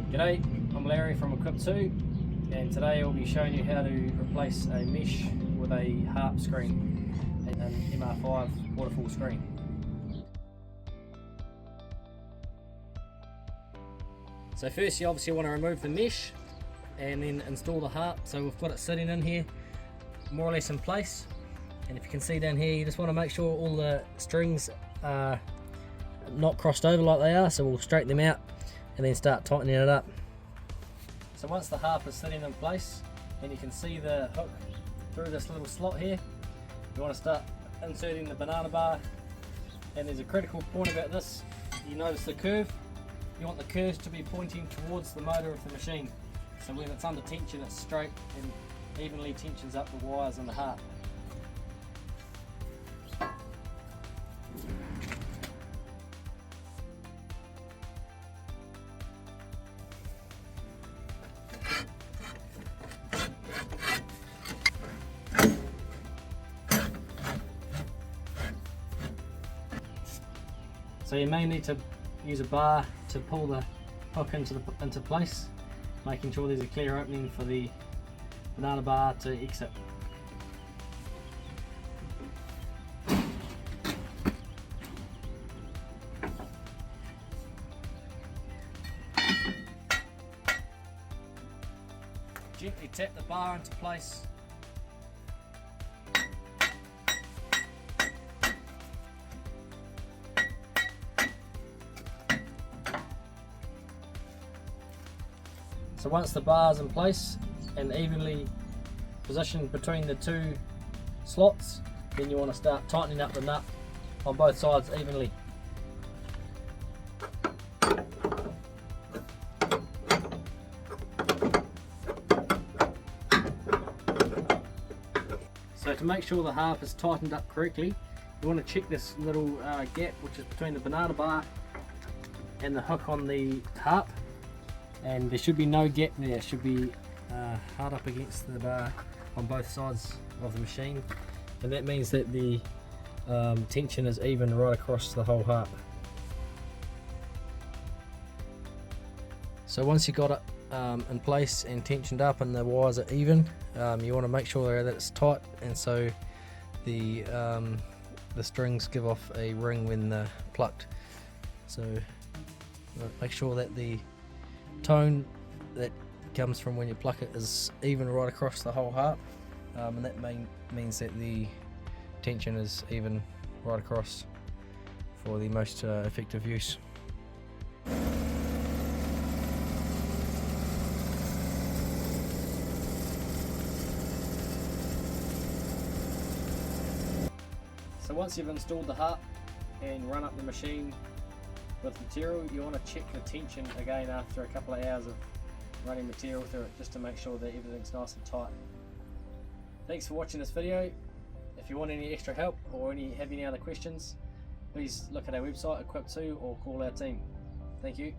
G'day, I'm Larry from Equip2, and today I'll be showing you how to replace a mesh with a harp screen and an MR5 Portafill screen. So first you obviously want to remove the mesh and then install the harp. So we've got it sitting in here more or less in place, and if you can see down here, you just want to make sure all the strings are not crossed over like they are. So we'll straighten them out and then start tightening it up. So once the harp is sitting in place and you can see the hook through this little slot here, you want to start inserting the banana bar. And there's a critical point about this. You notice the curve. You want the curves to be pointing towards the motor of the machine. So when it's under tension, it's straight and evenly tensions up the wires in the harp. So you may need to use a bar to pull the hook into place, making sure there's a clear opening for the banana bar to exit. Gently tap the bar into place. So once the bar is in place and evenly positioned between the two slots, then you want to start tightening up the nut on both sides evenly. So to make sure the harp is tightened up correctly, you want to check this little gap which is between the banana bar and the hook on the harp. And there should be no gap there. It should be hard up against the bar on both sides of the machine, and that means that the tension is even right across the whole harp. So once you've got it in place and tensioned up and the wires are even, you want to make sure that it's tight, and so the strings give off a ring when they're plucked. So make sure that the tone that comes from when you pluck it is even right across the whole harp, and that means that the tension is even right across for the most effective use. So once you've installed the harp and run up the machine with material, you want to check the tension again after a couple of hours of running material through it, just to make sure that everything's nice and tight. Thanks for watching this video. If you want any extra help or have any other questions, please look at our website Equip2 or call our team. Thank you.